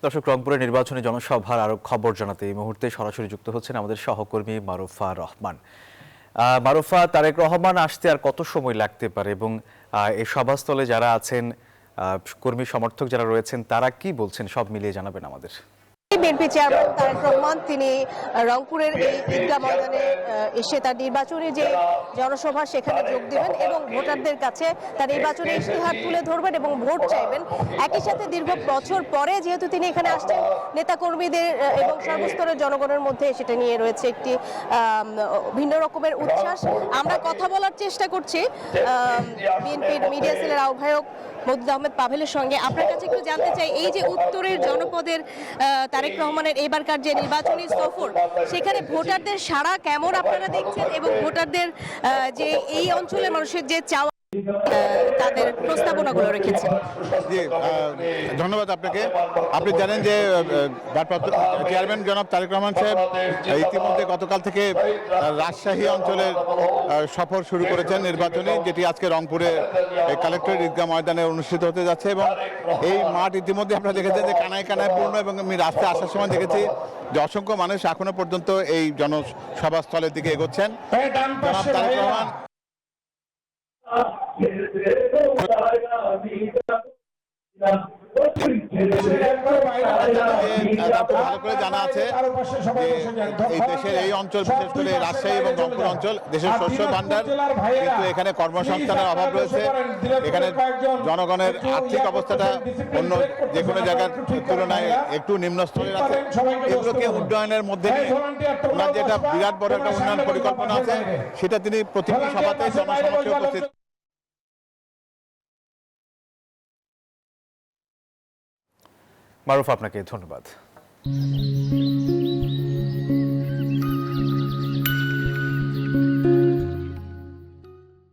দর্শক, রংপুরের নির্বাচনী জনসভার আরো খবর জানাতে এই মুহূর্তে সরাসরি যুক্ত হচ্ছেন আমাদের সহকর্মী মারুফা রহমান। মারুফা, তারেক রহমান আসতে আর কত সময় লাগতে পারে এবং এই সভাস্থলে যারা আছেন, কর্মী সমর্থক যারা রয়েছেন, তারা কি বলছেন, সব মিলিয়ে জানাবেন আমাদের। বিএনপি চেয়ারম্যান তারেক রহমান তিনি রংপুরের এই ঈদগাহ ময়দানে এসে তার নির্বাচনী যে জনসভা সেখানে যোগ দেবেন এবং ভোটারদের কাছে তার নির্বাচনী ইশতেহার তুলে ধরবেন এবং ভোট চাইবেন। একই সাথে দীর্ঘ বছর পরে যেহেতু তিনি এখানে আসছেন, নেতাকর্মীদের এবং সর্বস্তরের জনগণের মধ্যে সেটা নিয়ে রয়েছে একটি ভিন্ন রকমের উচ্ছ্বাস। আমরা কথা বলার চেষ্টা করছি বিএনপির মিডিয়া সেলের আহ্বায়ক মওদুদ আহমেদ পাভেলের সঙ্গে। আপনার কাছে একটু জানতে চাই, এই যে উত্তরের জনপদের তারেক রহমানের এবারকার যে নির্বাচনী সফর, সেখানে ভোটারদের সাড়া কেমন আপনারা দেখছেন এবং ভোটারদের যে এই অঞ্চলের মানুষের যে চাওয়া তাদের প্রস্তাবনাগুলো রেখেছেন? জি, ধন্যবাদ আপনাকে। আপনি জানেন যে ভারপ্রাপ্ত চেয়ারম্যান জনাব তারেক রহমান সাহেব ইতিমধ্যে গতকাল থেকে রাজশাহী অঞ্চলের সফর শুরু করেছেন নির্বাচনী, যেটি আজকে রংপুরে কালেক্টরেট ঈদগাহ ময়দানে অনুষ্ঠিত হতে যাচ্ছে। এবং এই মাঠ ইতিমধ্যে আপনারা দেখেছেন যে কানায় কানায় পূর্ণ, এবং আমি রাস্তায় আসার সময় দেখেছি যে অসংখ্য মানুষ এখনো পর্যন্ত এই জনসভাস্থলের দিকে এগোচ্ছেন। জনাব তারেক রহমান ভালো করে জানা আছে যে এই দেশের এই অঞ্চল, বিশেষ করে রাজশাহী এবং রংপুর অঞ্চল, দেশের শস্য ভান্ডার, কিন্তু এখানে কর্মসংস্থানের অভাব রয়েছে। এখানে জনগণের আর্থিক অবস্থাটা অন্য যে কোনো জায়গার তুলনায় একটু নিম্ন স্তরের আছে। এগুলোকে উন্নয়নের মধ্যে ওনার যেটা বিরাট বড় একটা উন্নয়ন পরিকল্পনা আছে, সেটা তিনি প্রতিটি সভাতে জনসমক্ষে উপস্থিত। মারুফা, আপনাকে ধন্যবাদ।